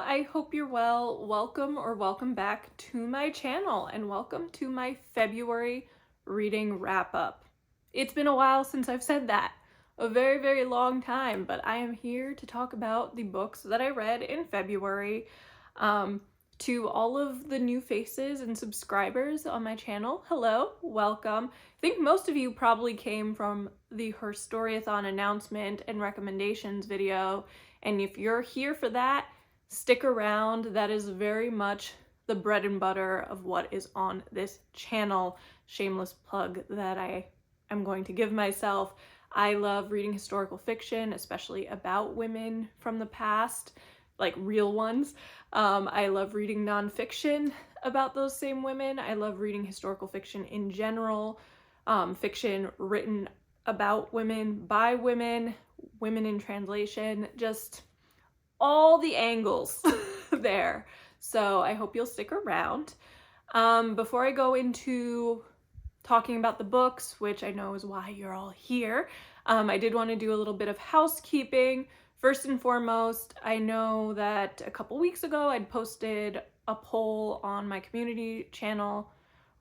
I hope you're well. Welcome or welcome back to my channel and welcome to my February reading wrap up. It's been a while since I've said that, a very, very long time, but I am here to talk about the books that I read in February. To all of the new faces and subscribers on my channel, hello, welcome. I think most of you probably came from the Her Storyathon announcement and recommendations video, and if you're here for that, stick around. That is very much the bread and butter of what is on this channel. Shameless plug that I am going to give myself. I love reading historical fiction, especially about women from the past, like real ones. I love reading nonfiction about those same women. I love reading historical fiction in general, fiction written about women, by women, women in translation, just all the angles there. So I hope you'll stick around. Before I go into talking about the books, which I know is why you're all here, I did want to do a little bit of housekeeping. First and foremost, I know that a couple weeks ago I'd posted a poll on my community channel,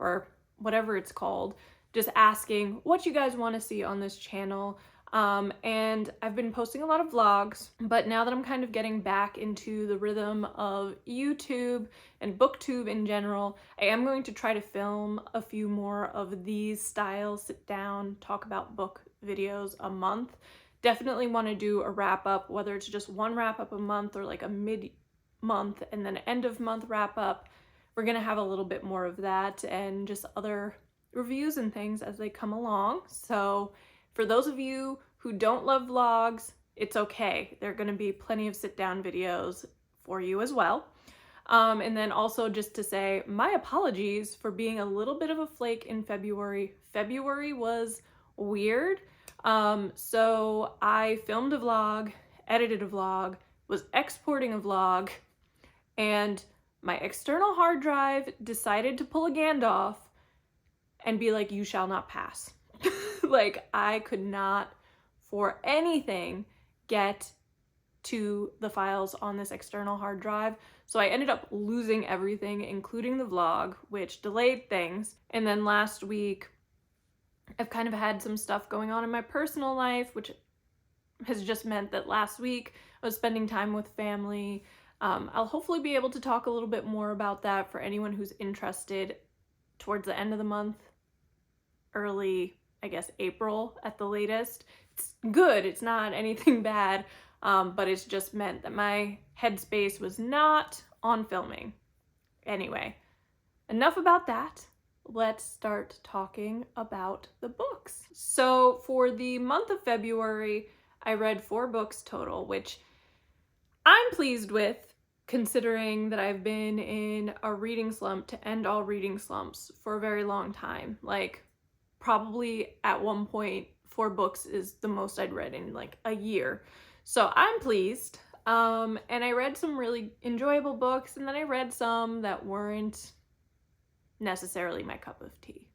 or whatever it's called, just asking what you guys want to see on this channel. And I've been posting a lot of vlogs, but now that I'm kind of getting back into the rhythm of YouTube and booktube in general, I am going to try to film a few more of these styles, sit down, talk about book videos a month. Definitely want to do a wrap up, whether it's just one wrap up a month or like a mid-month and then end of month wrap up. We're going to have a little bit more of that and just other reviews and things as they come along. So for those of you who don't love vlogs, it's okay. There are going to be plenty of sit-down videos for you as well. And then also just to say, my apologies for being a little bit of a flake in February. February was weird. So I filmed a vlog, edited a vlog, was exporting a vlog, and my external hard drive decided to pull a Gandalf and be like, you shall not pass. Like, I could not for anything get to the files on this external hard drive. So I ended up losing everything, including the vlog, which delayed things. And then last week, I've kind of had some stuff going on in my personal life, which has just meant that last week I was spending time with family. I'll hopefully be able to talk a little bit more about that for anyone who's interested towards the end of the month, early, I guess, April at the latest. It's good, it's not anything bad, but it's just meant that my headspace was not on filming. Anyway, enough about that. Let's start talking about the books. So for the month of February, I read 4 books total, which I'm pleased with considering that I've been in a reading slump to end all reading slumps for a very long time. Like, probably at one point 4 books is the most I'd read in like a year. So I'm pleased. And I read some really enjoyable books, and then I read some that weren't necessarily my cup of tea.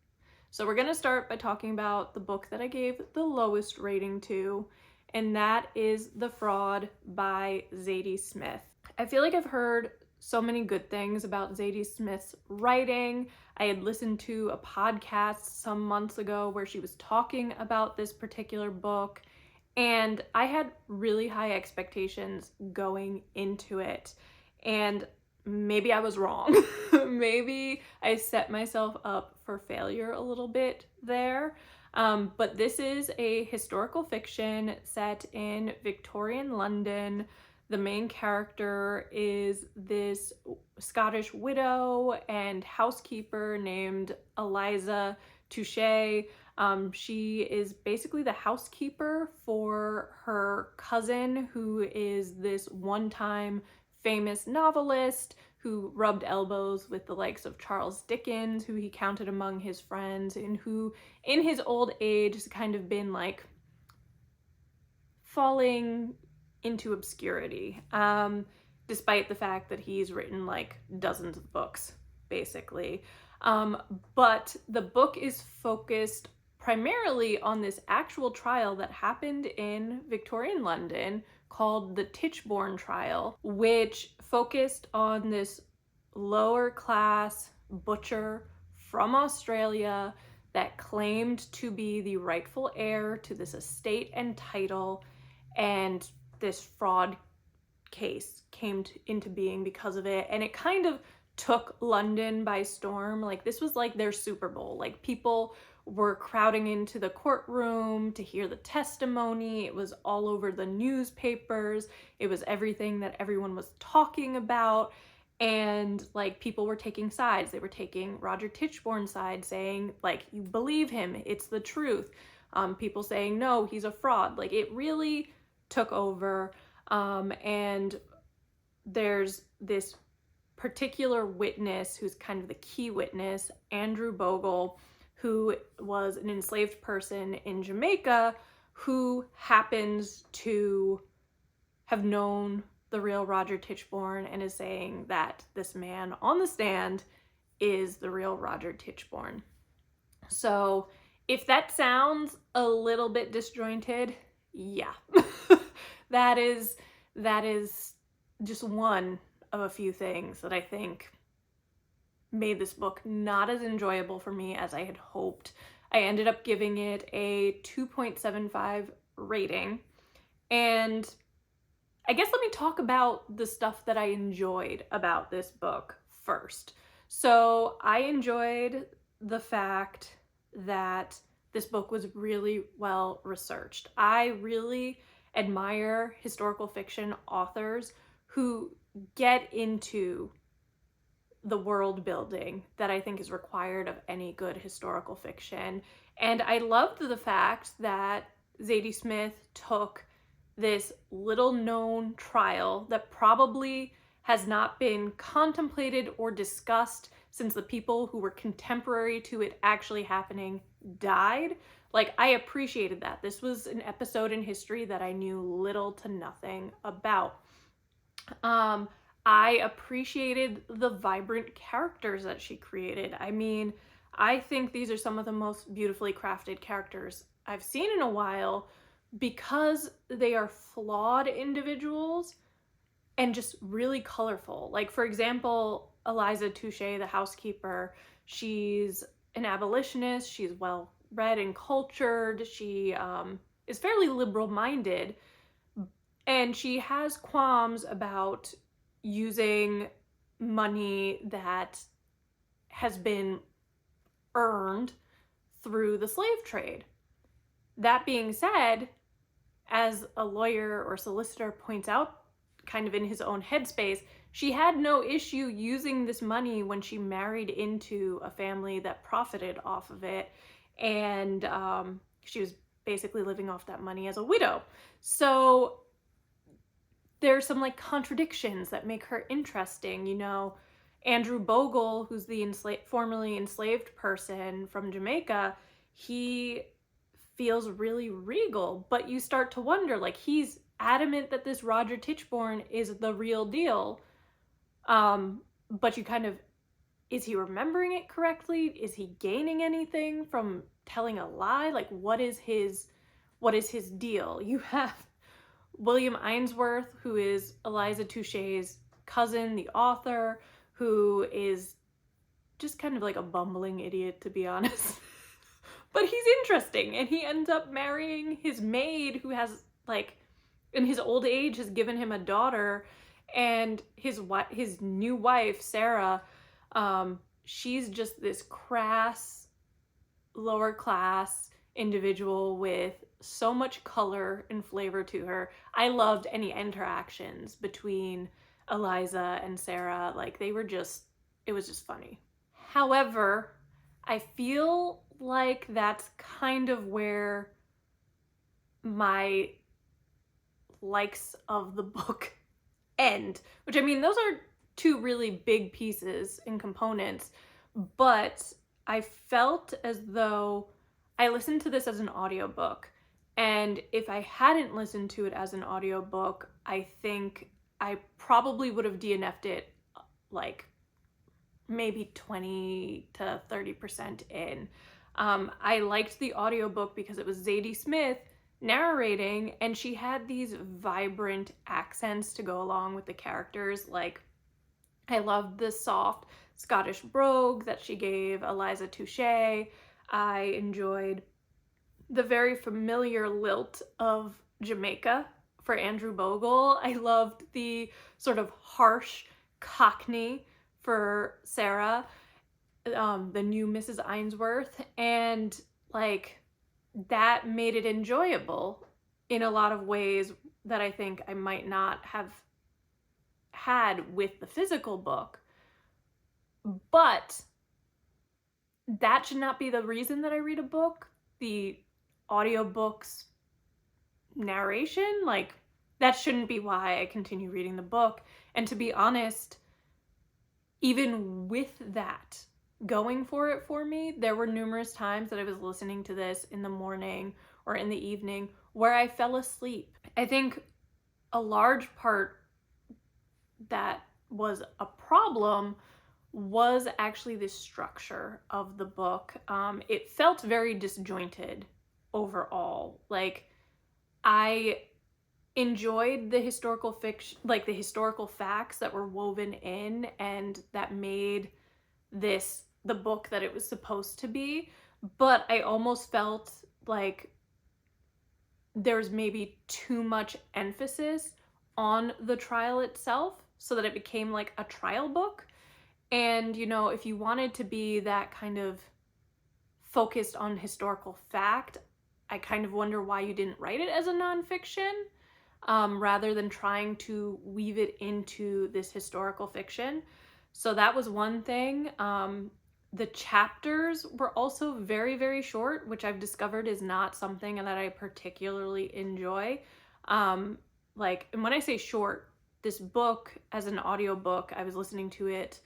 So we're going to start by talking about the book that I gave the lowest rating to, and that is The Fraud by Zadie Smith. I feel like I've heard so many good things about Zadie Smith's writing. I had listened to a podcast some months ago where she was talking about this particular book, and I had really high expectations going into it. And maybe I was wrong. Maybe I set myself up for failure a little bit there. But this is a historical fiction set in Victorian London. The main character is this Scottish widow and housekeeper named Eliza Touchet. She is basically the housekeeper for her cousin, who is this one-time famous novelist who rubbed elbows with the likes of Charles Dickens, who he counted among his friends, and who in his old age has kind of been like falling into obscurity, despite the fact that he's written like dozens of books, basically. But the book is focused primarily on this actual trial that happened in Victorian London called the Tichborne trial, which focused on this lower class butcher from Australia that claimed to be the rightful heir to this estate and title, and this fraud case came into being because of it, and it kind of took London by storm. Like, this was like their Super Bowl. Like, people were crowding into the courtroom to hear the testimony. It was all over the newspapers. It was everything that everyone was talking about. And like, people were taking sides. They were taking Roger Tichborne's side, saying like, you believe him, it's the truth. People saying, no, he's a fraud. Like, it really took over. And there's this particular witness who's kind of the key witness, Andrew Bogle, who was an enslaved person in Jamaica who happens to have known the real Roger Tichborne and is saying that this man on the stand is the real Roger Tichborne. So if that sounds a little bit disjointed, yeah. that is just one of a few things that I think made this book not as enjoyable for me as I had hoped. I ended up giving it a 2.75 rating. And I guess let me talk about the stuff that I enjoyed about this book first. So I enjoyed the fact that this book was really well researched. I really admire historical fiction authors who get into the world building that I think is required of any good historical fiction. And I loved the fact that Zadie Smith took this little known trial that probably has not been contemplated or discussed since the people who were contemporary to it actually happening died. Like, I appreciated that. This was an episode in history that I knew little to nothing about. I appreciated the vibrant characters that she created. I mean, I think these are some of the most beautifully crafted characters I've seen in a while because they are flawed individuals and just really colorful. Like, for example, Eliza Touche, the housekeeper, she's an abolitionist, she's well read and cultured, she is fairly liberal-minded, and she has qualms about using money that has been earned through the slave trade. That being said, as a lawyer or solicitor points out kind of in his own headspace, she had no issue using this money when she married into a family that profited off of it, and she was basically living off that money as a widow. So there's some like contradictions that make her interesting. You know, Andrew Bogle, who's the formerly enslaved person from Jamaica, he feels really regal, but you start to wonder, like, he's adamant that this Roger Tichborne is the real deal, but you kind of, is he remembering it correctly? Is he gaining anything from telling a lie? Like, what is his deal? You have William Ainsworth, who is Eliza Touche's cousin, the author, who is just kind of like a bumbling idiot, to be honest. But he's interesting, and he ends up marrying his maid, who has, like, in his old age, has given him a daughter, and his new wife, Sarah, she's just this crass, lower class individual with so much color and flavor to her. I loved any interactions between Eliza and Sarah. Like, it was just funny. However, I feel like that's kind of where my likes of the book end, which, I mean, those are two really big pieces and components, but I felt as though I listened to this as an audiobook, and if I hadn't listened to it as an audiobook, I think I probably would have DNF'd it like maybe 20 to 30% in. I liked the audiobook because it was Zadie Smith narrating, and she had these vibrant accents to go along with the characters. Like, I loved the soft Scottish brogue that she gave Eliza Touché. I enjoyed the very familiar lilt of Jamaica for Andrew Bogle. I loved the sort of harsh Cockney for Sarah, the new Mrs. Ainsworth, and like that made it enjoyable in a lot of ways that I think I might not have had with the physical book. But that should not be the reason that I read a book. The audiobook's narration, like, that shouldn't be why I continue reading the book. And to be honest, even with that going for it for me, there were numerous times that I was listening to this in the morning or in the evening where I fell asleep. I think a large part that was a problem was actually the structure of the book. It felt very disjointed overall. Like, I enjoyed the historical fiction, like the historical facts that were woven in and that made this the book that it was supposed to be, but I almost felt like there's maybe too much emphasis on the trial itself so that it became like a trial book. And, you know, if you wanted to be that kind of focused on historical fact, I kind of wonder why you didn't write it as a nonfiction, rather than trying to weave it into this historical fiction. So that was one thing. The chapters were also very, very short, which I've discovered is not something that I particularly enjoy. Like, and when I say short, this book as an audiobook, I was listening to it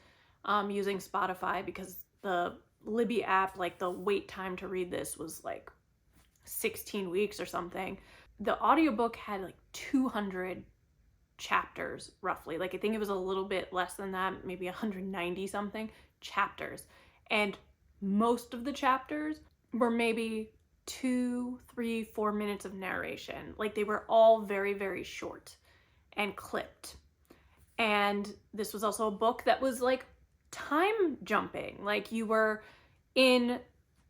using Spotify because the Libby app, like the wait time to read this was like 16 weeks or something. The audiobook had like 200 chapters roughly. Like, I think it was a little bit less than that, maybe 190 something chapters. And most of the chapters were maybe 2, 3, 4 minutes of narration. Like, they were all very, very short and clipped. And this was also a book that was like time jumping. Like, you were in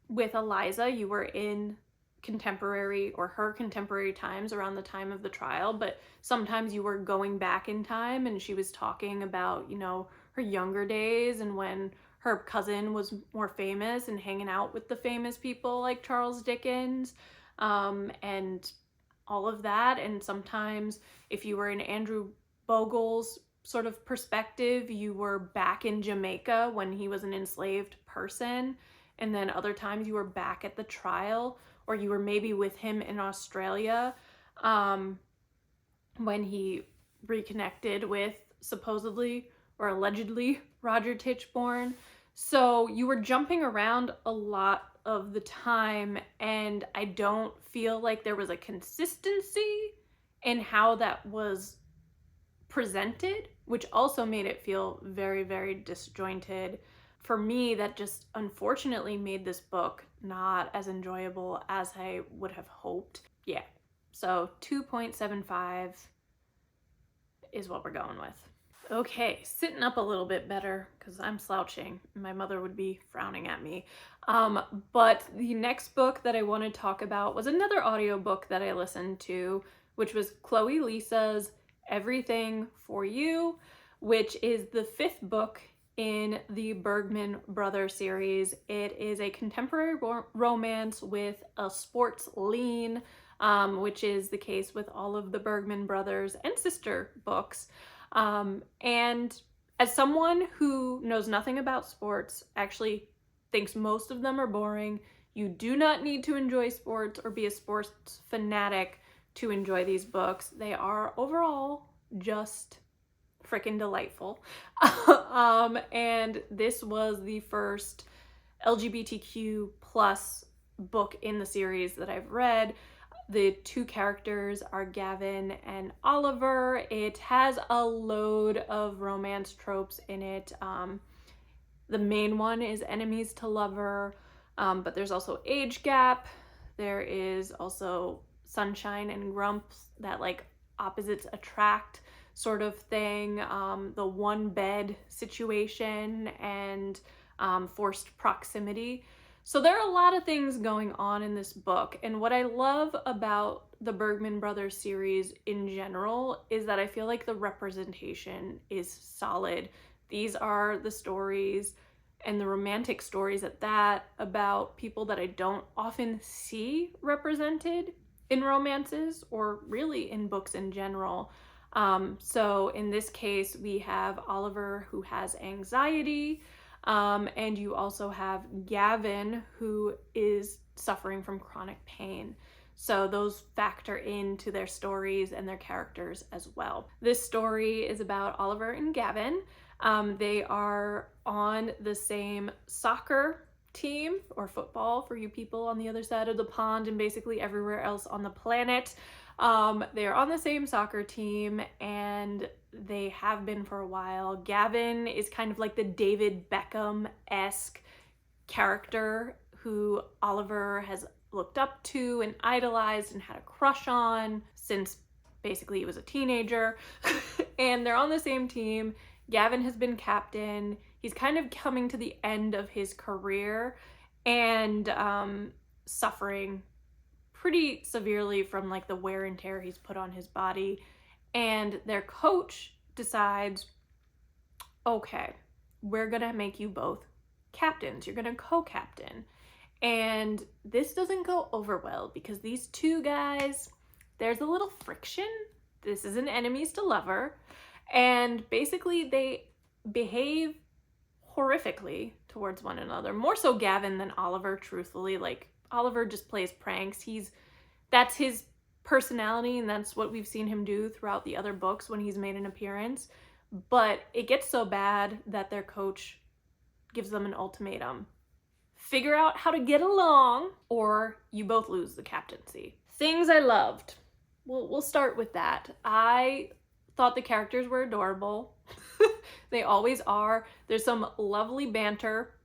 with Eliza, you were in contemporary or her contemporary times around the time of the trial, but sometimes you were going back in time and she was talking about, you know, her younger days and when her cousin was more famous and hanging out with the famous people like Charles Dickens, and all of that. And sometimes if you were in Andrew Bogle's sort of perspective, you were back in Jamaica when he was an enslaved person. And then other times you were back at the trial, or you were maybe with him in Australia when he reconnected with supposedly or allegedly Roger Tichborne. So you were jumping around a lot of the time, and I don't feel like there was a consistency in how that was presented, which also made it feel very, very disjointed. For me, that just unfortunately made this book not as enjoyable as I would have hoped. Yeah, so 2.75 is what we're going with. Okay, sitting up a little bit better because I'm slouching. My mother would be frowning at me. But the next book that I want to talk about was another audiobook that I listened to, which was Chloe Lisa's Everything for You, which is the 5th book in the Bergman Brothers series. It is a contemporary romance with a sports lean, which is the case with all of the Bergman Brothers and sister books. And as someone who knows nothing about sports, actually thinks most of them are boring, you do not need to enjoy sports or be a sports fanatic to enjoy these books. They are overall just freaking delightful. And this was the first LGBTQ plus book in the series that I've read. The 2 characters are Gavin and Oliver. It has a load of romance tropes in it. The main one is enemies to lover, but there's also age gap. There is also sunshine and grumps, that like opposites attract sort of thing, the one bed situation, and forced proximity. So there are a lot of things going on in this book, and what I love about the Bergman Brothers series in general is that I feel like the representation is solid. These are the stories, and the romantic stories at that, about people that I don't often see represented in romances or really in books in general. So in this case, we have Oliver, who has anxiety, and you also have Gavin, who is suffering from chronic pain. So those factor into their stories and their characters as well. This story is about Oliver and Gavin. They are on the same soccer team, or football for you people on the other side of the pond and basically everywhere else on the planet. They are on the same soccer team, and they have been for a while. Gavin is kind of like the David Beckham-esque character who Oliver has looked up to and idolized and had a crush on since basically he was a teenager. And they're on the same team. Gavin has been captain. He's kind of coming to the end of his career and suffering pretty severely from like the wear and tear he's put on his body. And their coach decides, okay, we're gonna make you both captains. You're gonna co-captain. And this doesn't go over well because these two guys, there's a little friction. This is an enemies to lover. And basically they behave horrifically towards one another. More so Gavin than Oliver, truthfully. Like, Oliver just plays pranks. That's his personality, and that's what we've seen him do throughout the other books when he's made an appearance. But it gets so bad that their coach gives them an ultimatum. Figure out how to get along, or you both lose the captaincy. Things I loved. We'll start with that. I thought the characters were adorable. They always are. There's some lovely banter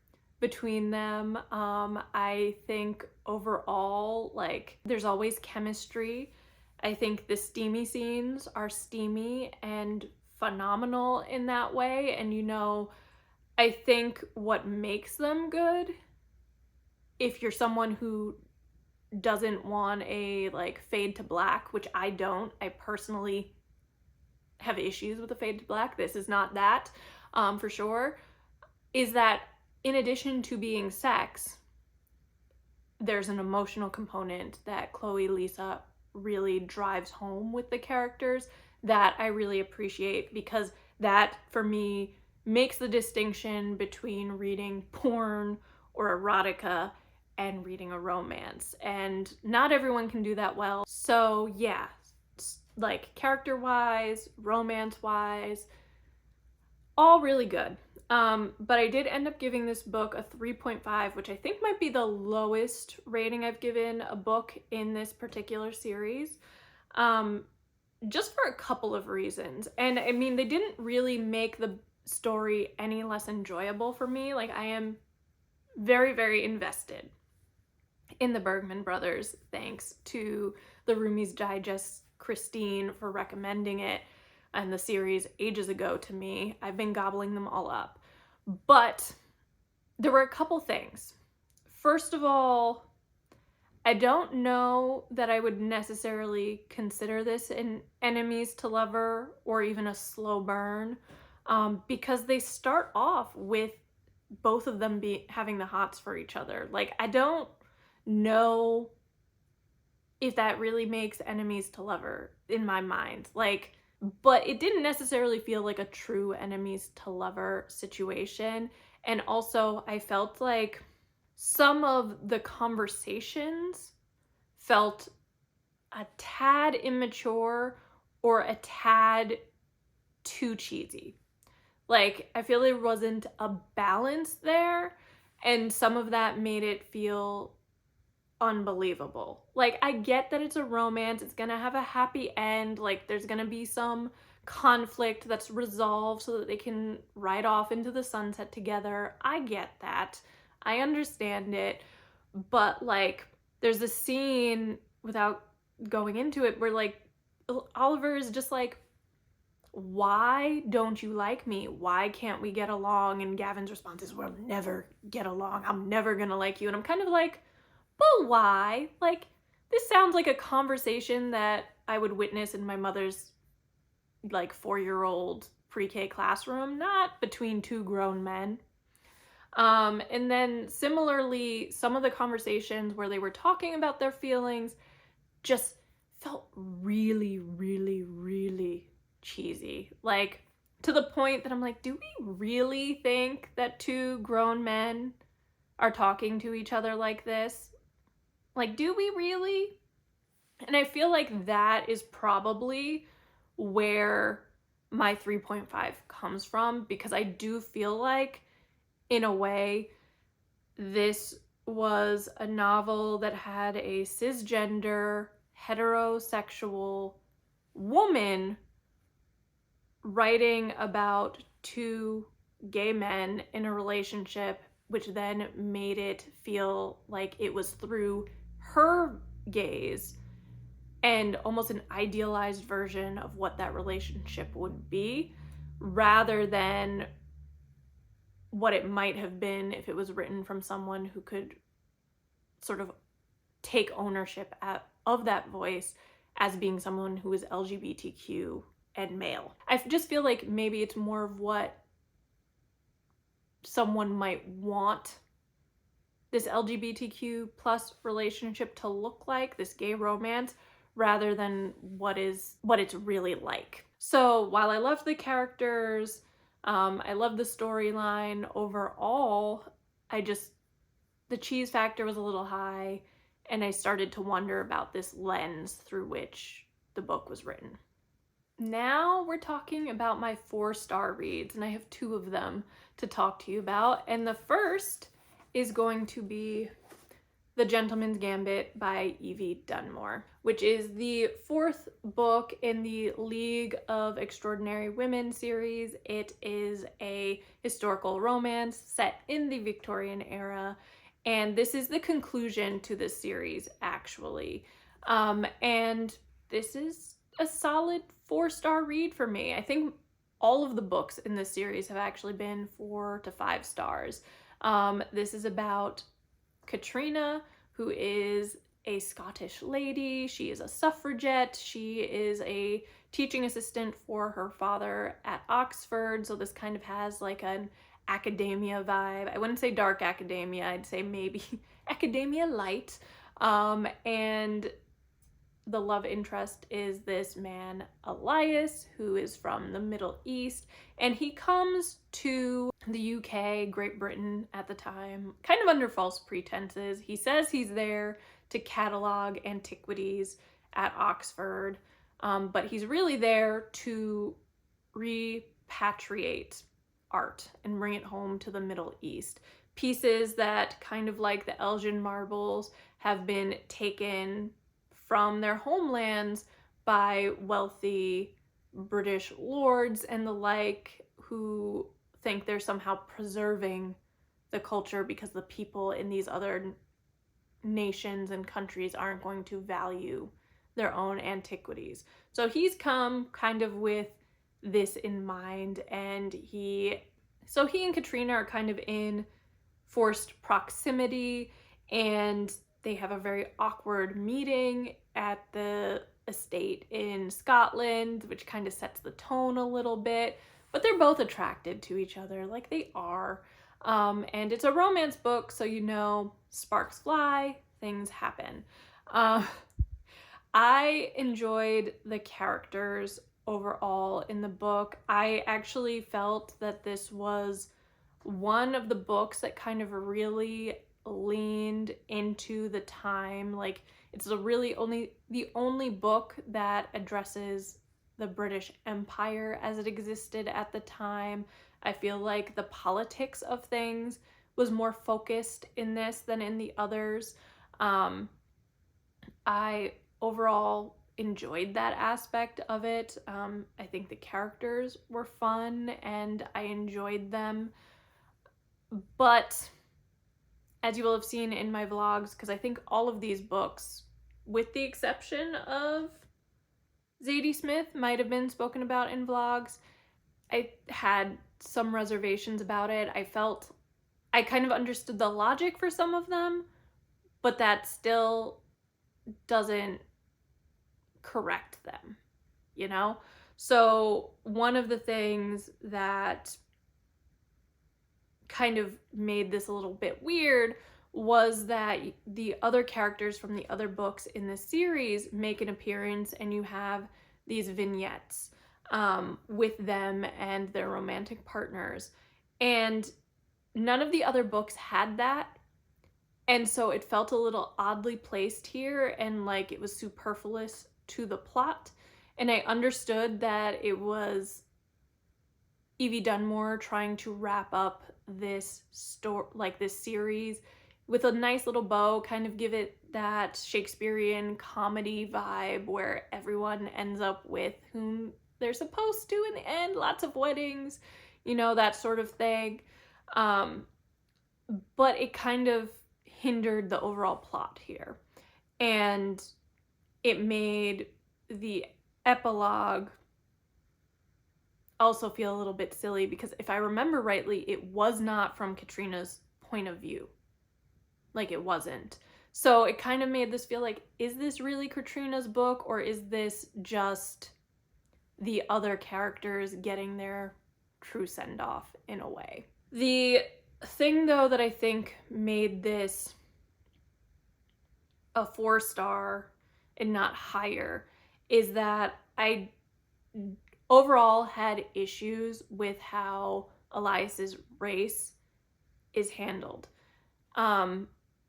between them. I think overall, like, there's always chemistry. I think the steamy scenes are steamy and phenomenal in that way. And you know, I think what makes them good, if you're someone who doesn't want a like fade to black, which I don't, I personally have issues with the fade to black. This is not that, for sure, is that in addition to being sex, there's an emotional component that Chloe Lisa really drives home with the characters that I really appreciate, because that, for me, makes the distinction between reading porn or erotica and reading a romance. And not everyone can do that well. So yeah, like character-wise, romance-wise, all really good. But I did end up giving this book a 3.5, which I think might be the lowest rating I've given a book in this particular series. Just for a couple of reasons. And I mean, they didn't really make the story any less enjoyable for me. Like, I am very, very invested in the Bergman brothers, thanks to the Roomies Digest Christine for recommending it and the series ages ago to me. I've been gobbling them all up. But there were a couple things. First of all, I don't know that I would necessarily consider this an enemies to lover or even a slow burn, because they start off with both of them having the hots for each other. Like, I don't know if that really makes enemies to lover in my mind. Like, but it didn't necessarily feel like a true enemies to lover situation. And also, I felt like some of the conversations felt a tad immature or a tad too cheesy. Like, I feel there wasn't a balance there, and some of that made it feel unbelievable. Like, I get that it's a romance, it's gonna have a happy end, like there's gonna be some conflict that's resolved so that they can ride off into the sunset together. I get that. I understand it. But like, there's a scene, without going into it, where like Oliver is just like, why don't you like me? Why can't we get along? And Gavin's response is, we'll never get along. I'm never gonna like you. And I'm kind of like, but why? Like, this sounds like a conversation that I would witness in my mother's like 4-year-old pre-K classroom, not between two grown men. And then similarly, some of the conversations where they were talking about their feelings just felt really, really, really cheesy. Like, to the point that I'm like, do we really think that two grown men are talking to each other like this? Like, do we really? And I feel like that is probably where my 3.5 comes from, because I do feel like, in a way, this was a novel that had a cisgender, heterosexual woman writing about two gay men in a relationship, which then made it feel like it was through her gaze and almost an idealized version of what that relationship would be, rather than what it might have been if it was written from someone who could sort of take ownership of that voice as being someone who is LGBTQ and male. I just feel like maybe it's more of what someone might want this LGBTQ plus relationship to look like, this gay romance, rather than what it's really like. So while I loved the characters, I loved the storyline overall, the cheese factor was a little high, and I started to wonder about this lens through which the book was written. Now we're talking about my 4-star reads, and I have 2 of them to talk to you about. And the first is going to be The Gentleman's Gambit by Evie Dunmore, which is the 4th book in the League of Extraordinary Women series. It is a historical romance set in the Victorian era, and this is the conclusion to the series, actually. And this is a solid 4-star read for me. I think all of the books in this series have actually been 4 to 5 stars. This is about Katrina, who is a Scottish lady. She is a suffragette. She is a teaching assistant for her father at Oxford. So this kind of has like an academia vibe. I wouldn't say dark academia. I'd say maybe academia light. And the love interest is this man, Elias, who is from the Middle East, and he comes to the UK, Great Britain at the time, kind of under false pretenses. He says he's there to catalog antiquities at Oxford, but he's really there to repatriate art and bring it home to the Middle East. Pieces that, kind of like the Elgin marbles, have been taken from their homelands by wealthy British lords and the like, who think they're somehow preserving the culture because the people in these other nations and countries aren't going to value their own antiquities. So he's come kind of with this in mind, and he and Katrina are kind of in forced proximity, and they have a very awkward meeting at the estate in Scotland, which kind of sets the tone a little bit, but they're both attracted to each other, like they are. And it's a romance book, so you know, sparks fly, things happen. I enjoyed the characters overall in the book. I actually felt that this was one of the books that kind of really leaned into the time. Like, it's the only book that addresses the British Empire as it existed at the time. I feel like the politics of things was more focused in this than in the others. I overall enjoyed that aspect of it. I think the characters were fun and I enjoyed them. But as you will have seen in my vlogs, because I think all of these books with the exception of Zadie Smith, might have been spoken about in vlogs. I had some reservations about it. I felt I kind of understood the logic for some of them, but that still doesn't correct them, you know? So one of the things that kind of made this a little bit weird was that the other characters from the other books in the series make an appearance, and you have these vignettes with them and their romantic partners. And none of the other books had that. And so it felt a little oddly placed here, and like it was superfluous to the plot. And I understood that it was Evie Dunmore trying to wrap up this story, like this series, with a nice little bow, kind of give it that Shakespearean comedy vibe where everyone ends up with whom they're supposed to in the end, lots of weddings, you know, that sort of thing. But it kind of hindered the overall plot here. And it made the epilogue also feel a little bit silly, because if I remember rightly, it was not from Katrina's point of view. Like, it wasn't. So it kind of made this feel like, is this really Katrina's book, or is this just the other characters getting their true send-off in a way? The thing, though, that I think made this a 4-star and not higher is that I overall had issues with how Elias's race is handled.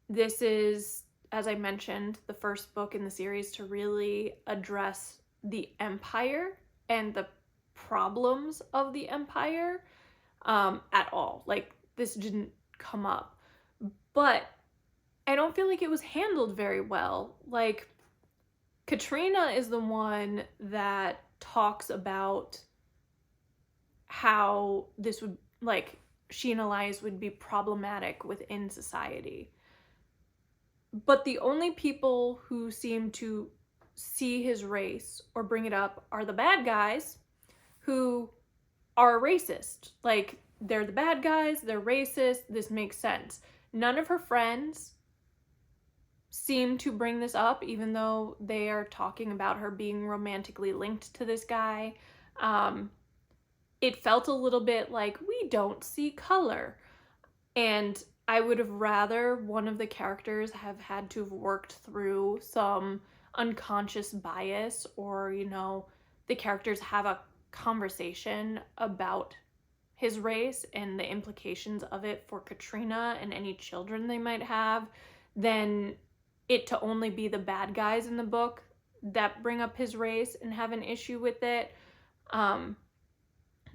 This is, as I mentioned, the first book in the series to really address the Empire and the problems of the Empire at all. Like, this didn't come up. But I don't feel like it was handled very well. Like, Katrina is the one that talks about how this would, like, she and Elias would be problematic within society. But the only people who seem to see his race or bring it up are the bad guys, who are racist. Like, they're the bad guys, they're racist, this makes sense. None of her friends seem to bring this up, even though they are talking about her being romantically linked to this guy. It felt a little bit like, we don't see color. And I would have rather one of the characters have had to have worked through some unconscious bias, or, you know, the characters have a conversation about his race and the implications of it for Katrina and any children they might have, than it to only be the bad guys in the book that bring up his race and have an issue with it.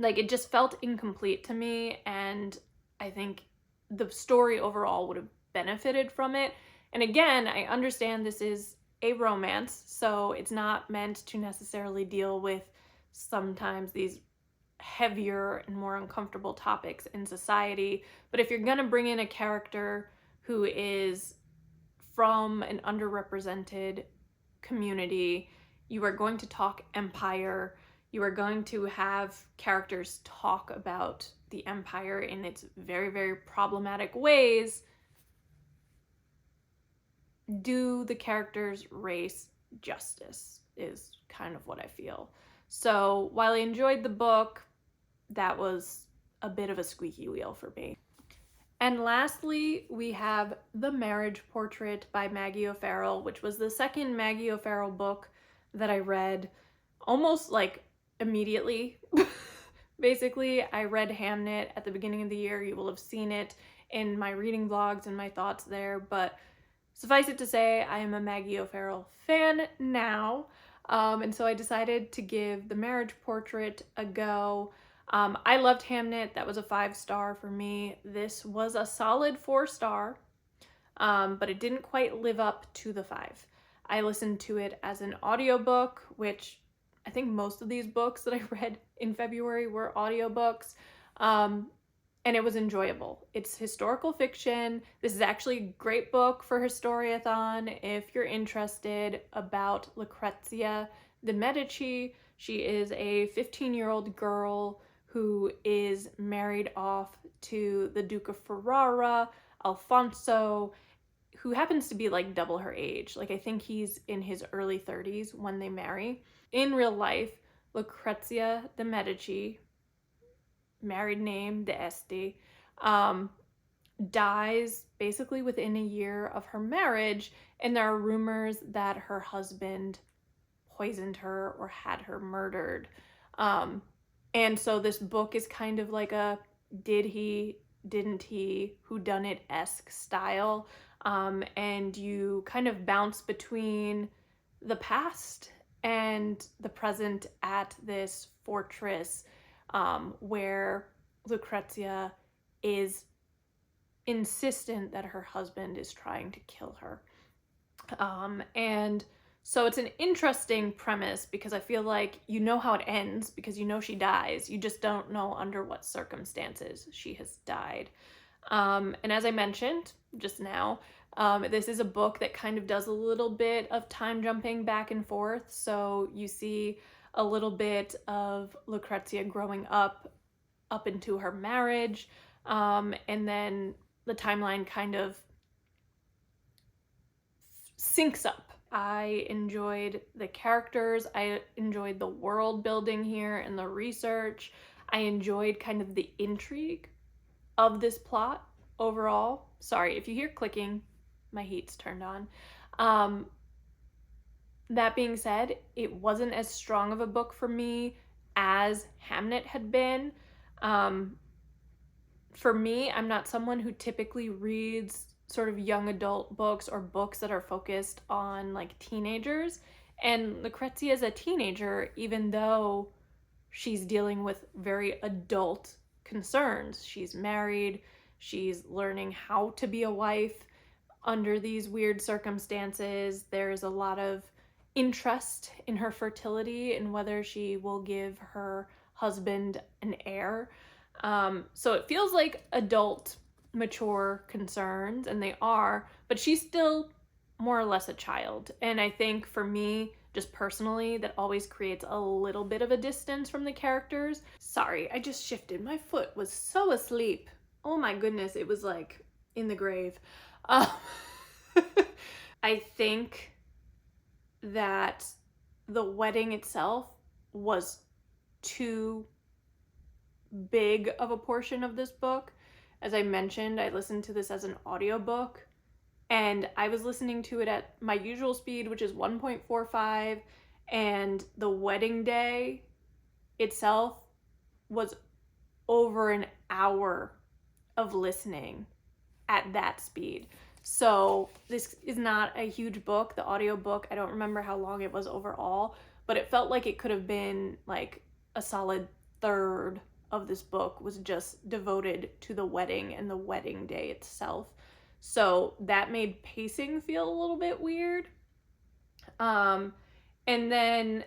Like, it just felt incomplete to me, and I think the story overall would have benefited from it. And again, I understand this is a romance, so it's not meant to necessarily deal with sometimes these heavier and more uncomfortable topics in society. But if you're gonna bring in a character who is from an underrepresented community, you are going to talk Empire, you are going to have characters talk about the Empire in its very, very problematic ways. Do the character's race justice is kind of what I feel. So while I enjoyed the book, that was a bit of a squeaky wheel for me. And lastly, we have The Marriage Portrait by Maggie O'Farrell, which was the second Maggie O'Farrell book that I read almost like immediately. Basically, I read Hamnet at the beginning of the year. You will have seen it in my reading vlogs and my thoughts there, but suffice it to say, I am a Maggie O'Farrell fan now, and so I decided to give The Marriage Portrait a go. I loved Hamnet. That was a 5-star for me. This was a solid 4-star, but it didn't quite live up to the 5. I listened to it as an audiobook, which I think most of these books that I read in February were audiobooks. And and it was enjoyable. It's historical fiction. This is actually a great book for Historiathon if you're interested, about Lucrezia de Medici. She is a 15-year-old girl who is married off to the Duke of Ferrara, Alfonso, who happens to be like double her age. Like, I think he's in his early 30s when they marry. In real life, Lucrezia de Medici, married name d'Este, dies basically within a year of her marriage, and there are rumors that her husband poisoned her or had her murdered. And so this book is kind of like a did he, didn't he, whodunit-esque style. And you kind of bounce between the past and the present at this fortress, where Lucrezia is insistent that her husband is trying to kill her. And so it's an interesting premise because I feel like you know how it ends because you know she dies. You just don't know under what circumstances she has died. And as I mentioned just now, this is a book that kind of does a little bit of time jumping back and forth. So you see a little bit of Lucrezia growing up into her marriage, and then the timeline kind of syncs up. I enjoyed the characters. I enjoyed the world building here and the research. I enjoyed kind of the intrigue of this plot overall. Sorry, if you hear clicking, my heat's turned on. That being said, it wasn't as strong of a book for me as Hamnet had been. For me, I'm not someone who typically reads sort of young adult books or books that are focused on like teenagers. And Lucrezia is a teenager, even though she's dealing with very adult concerns. She's married, she's learning how to be a wife under these weird circumstances. There's a lot of interest in her fertility and whether she will give her husband an heir. So it feels like adult, mature concerns, and they are, but she's still more or less a child. And I think for me, just personally, that always creates a little bit of a distance from the characters. Sorry, I just shifted. My foot was so asleep. Oh my goodness, it was like in the grave. I think that the wedding itself was too big of a portion of this book. As I mentioned, I listened to this as an audiobook, and I was listening to it at my usual speed, which is 1.45, and the wedding day itself was over an hour of listening at that speed. So this is not a huge book. The audiobook, I don't remember how long it was overall, but it felt like it could have been like a solid third of this book was just devoted to the wedding and the wedding day itself. So that made pacing feel a little bit weird. And then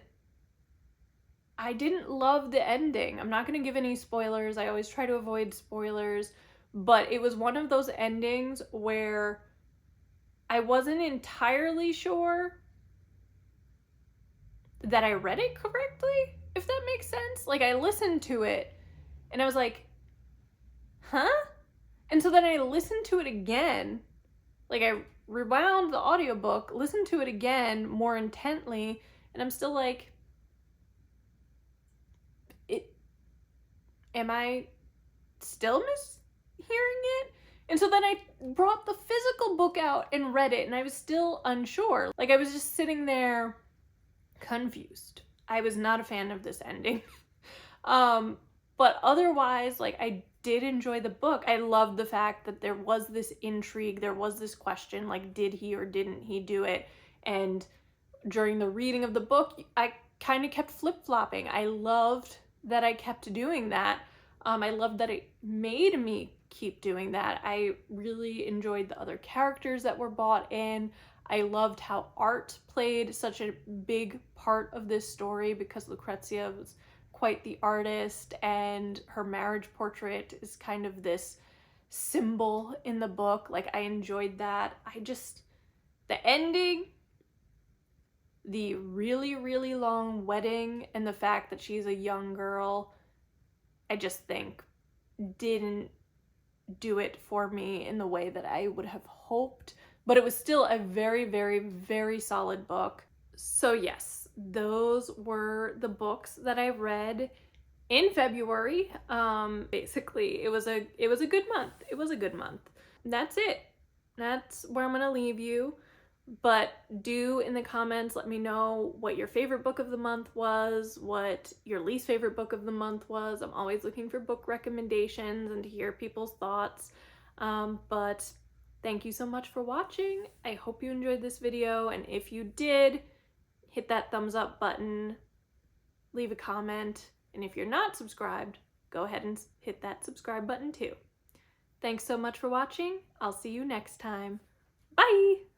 I didn't love the ending. I'm not going to give any spoilers. I always try to avoid spoilers, but it was one of those endings where I wasn't entirely sure that I read it correctly, if that makes sense. Like, I listened to it and I was like, huh? And so then I listened to it again. Like, I rewound the audiobook, listened to it again more intently, and I'm still like, am I still mishearing it? And so then I brought the physical book out and read it, and I was still unsure. Like, I was just sitting there confused. I was not a fan of this ending. But otherwise, like, I did enjoy the book. I loved the fact that there was this intrigue, there was this question, like, did he or didn't he do it? And during the reading of the book, I kind of kept flip-flopping. I loved that I kept doing that. I loved that it made me keep doing that. I really enjoyed the other characters that were brought in. I loved how art played such a big part of this story because Lucrezia was quite the artist, and her marriage portrait is kind of this symbol in the book. Like, I enjoyed that. The ending, the really, really long wedding, and the fact that she's a young girl, I just think didn't do it for me in the way that I would have hoped. But it was still a very, very, very solid book. So yes, those were the books that I read in February. Basically, it was a good month. It was a good month. That's it. That's where I'm gonna leave you. But do in the comments let me know what your favorite book of the month was, what your least favorite book of the month was. I'm always looking for book recommendations and to hear people's thoughts. But thank you so much for watching. I hope you enjoyed this video, and if you did, hit that thumbs up button, leave a comment, and if you're not subscribed, go ahead and hit that subscribe button too. Thanks so much for watching. I'll see you next time. Bye!